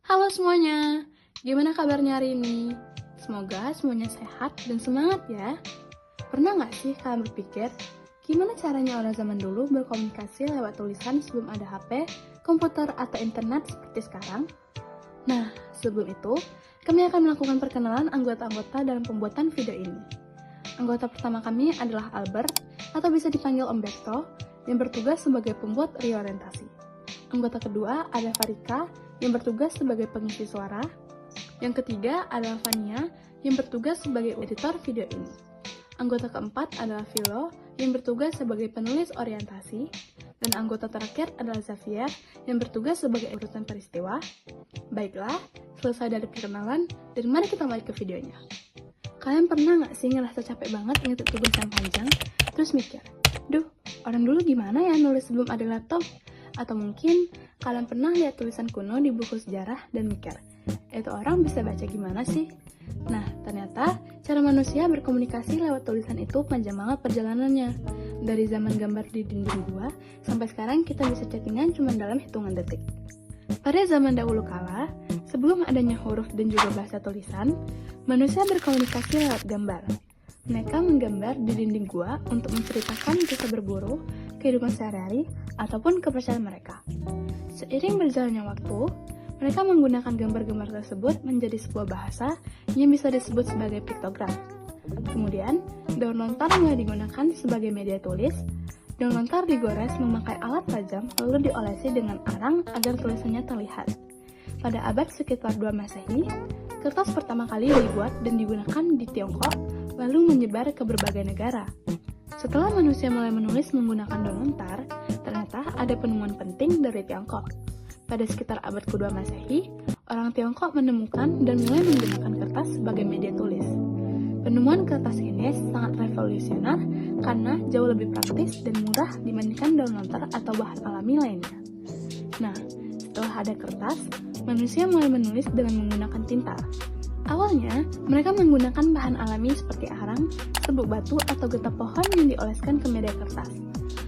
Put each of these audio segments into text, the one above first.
Halo semuanya, gimana kabarnya hari ini? Semoga semuanya sehat dan semangat ya. Pernah nggak sih kalian berpikir, gimana caranya orang zaman dulu berkomunikasi lewat tulisan sebelum ada HP, komputer, atau internet seperti sekarang? Nah, sebelum itu, kami akan melakukan perkenalan anggota-anggota dalam pembuatan video ini. Anggota pertama kami adalah Albert, atau bisa dipanggil Om Besto, yang bertugas sebagai pembuat reorientasi. Anggota kedua adalah Farika, yang bertugas sebagai pengisi suara. Yang ketiga adalah Vania, yang bertugas sebagai editor video ini. Anggota keempat adalah Philo, yang bertugas sebagai penulis orientasi. Dan anggota terakhir adalah Xavier, yang bertugas sebagai urutan peristiwa. Baiklah, selesai dari perkenalan, dan mari kita mulai ke videonya. Kalian pernah nggak sih ngerasa capek banget ngetik tulisan panjang, terus mikir, duh, orang dulu gimana ya nulis sebelum ada laptop? Atau mungkin kalian pernah lihat tulisan kuno di buku sejarah dan mikir, itu orang bisa baca gimana sih? Nah, ternyata cara manusia berkomunikasi lewat tulisan itu panjang banget perjalanannya. Dari zaman gambar di dinding gua, sampai sekarang kita bisa chattingan cuma dalam hitungan detik. Pada zaman dahulu kala, sebelum adanya huruf dan juga bahasa tulisan, manusia berkomunikasi lewat gambar. Mereka menggambar di dinding gua untuk menceritakan kisah berburu, kehidupan sehari-hari, ataupun kepercayaan mereka. Seiring berjalannya waktu, mereka menggunakan gambar-gambar tersebut menjadi sebuah bahasa yang bisa disebut sebagai piktograf. Kemudian, daun lontar mulai digunakan sebagai media tulis. Daun lontar digores memakai alat tajam lalu diolesi dengan arang agar tulisannya terlihat. Pada abad sekitar 2 Masehi, kertas pertama kali dibuat dan digunakan di Tiongkok, lalu menyebar ke berbagai negara. Setelah manusia mulai menulis menggunakan daun lontar, ternyata ada penemuan penting dari Tiongkok. Pada sekitar abad ke-2 Masehi, orang Tiongkok menemukan dan mulai menggunakan kertas sebagai media tulis. Penemuan kertas ini sangat revolusioner karena jauh lebih praktis dan murah dibandingkan daun lontar atau bahan alami lainnya. Nah, setelah ada kertas, manusia mulai menulis dengan menggunakan tinta. Awalnya, mereka menggunakan bahan alami seperti arang, serbuk batu, atau getah pohon yang dioleskan ke media kertas.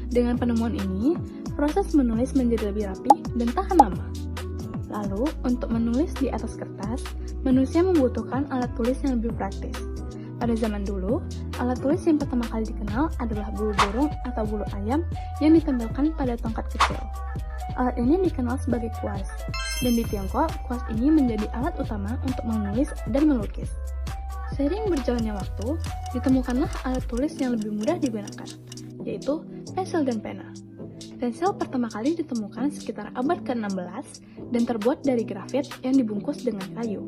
Dengan penemuan ini, proses menulis menjadi lebih rapi dan tahan lama. Lalu, untuk menulis di atas kertas, manusia membutuhkan alat tulis yang lebih praktis. Pada zaman dulu, alat tulis yang pertama kali dikenal adalah bulu burung atau bulu ayam yang ditempelkan pada tongkat kecil. Alat ini dikenal sebagai kuas, dan di Tiongkok, kuas ini menjadi alat utama untuk menulis dan melukis. Seiring berjalannya waktu, ditemukanlah alat tulis yang lebih mudah digunakan, yaitu pensil dan pena. Pensil pertama kali ditemukan sekitar abad ke-16 dan terbuat dari grafit yang dibungkus dengan kayu.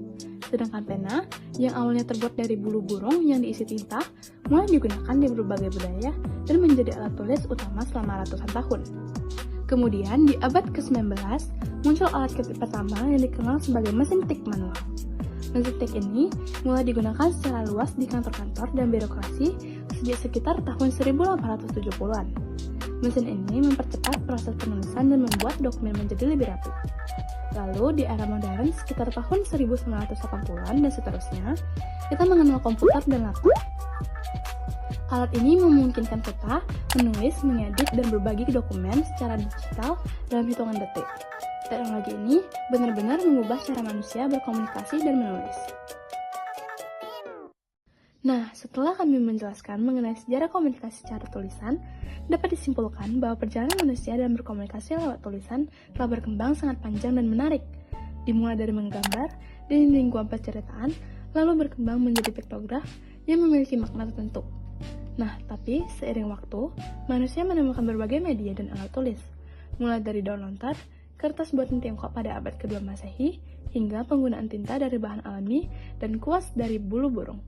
Sedangkan pena, yang awalnya terbuat dari bulu burung yang diisi tinta, mulai digunakan di berbagai budaya dan menjadi alat tulis utama selama ratusan tahun. Kemudian, di abad ke-19, muncul alat ketik pertama yang dikenal sebagai mesin tik manual. Mesin tik ini mulai digunakan secara luas di kantor-kantor dan birokrasi sejak sekitar tahun 1870-an. Mesin ini mempercepat proses penulisan dan membuat dokumen menjadi lebih rapi. Lalu, di era modern sekitar tahun 1980-an dan seterusnya, kita mengenal komputer dan laptop. Alat ini memungkinkan kita menulis, mengedit, dan berbagi dokumen secara digital dalam hitungan detik. Teknologi ini benar-benar mengubah cara manusia berkomunikasi dan menulis. Nah, setelah kami menjelaskan mengenai sejarah komunikasi secara tulisan, dapat disimpulkan bahwa perjalanan manusia dalam berkomunikasi lewat tulisan telah berkembang sangat panjang dan menarik. Dimulai dari menggambar di dinding gua penceritaan, lalu berkembang menjadi piktograf yang memiliki makna tertentu. Nah, tapi seiring waktu, manusia menemukan berbagai media dan alat tulis, mulai dari daun lontar, kertas buatan Tiongkok pada abad ke-2 Masehi, hingga penggunaan tinta dari bahan alami dan kuas dari bulu burung.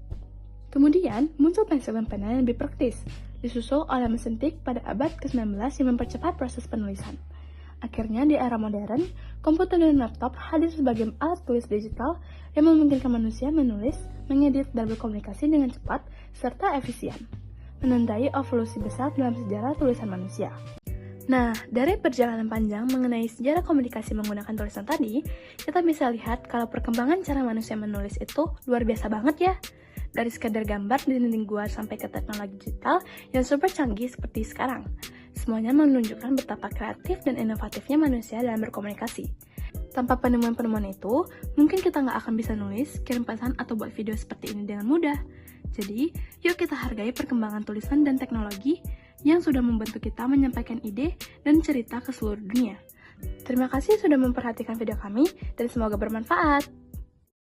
Kemudian, muncul pensil dan pena yang lebih praktis, disusul oleh mesin tik pada abad ke-19 yang mempercepat proses penulisan. Akhirnya, di era modern, komputer dan laptop hadir sebagai alat tulis digital yang memungkinkan manusia menulis, mengedit, dan berkomunikasi dengan cepat serta efisien, menandai evolusi besar dalam sejarah tulisan manusia. Nah, dari perjalanan panjang mengenai sejarah komunikasi menggunakan tulisan tadi, kita bisa lihat kalau perkembangan cara manusia menulis itu luar biasa banget ya. Dari sekadar gambar di dinding gua sampai ke teknologi digital yang super canggih seperti sekarang. Semuanya menunjukkan betapa kreatif dan inovatifnya manusia dalam berkomunikasi. Tanpa penemuan-penemuan itu, mungkin kita nggak akan bisa nulis, kirim pesan, atau buat video seperti ini dengan mudah. Jadi, yuk kita hargai perkembangan tulisan dan teknologi yang sudah membantu kita menyampaikan ide dan cerita ke seluruh dunia. Terima kasih sudah memperhatikan video kami, dan semoga bermanfaat.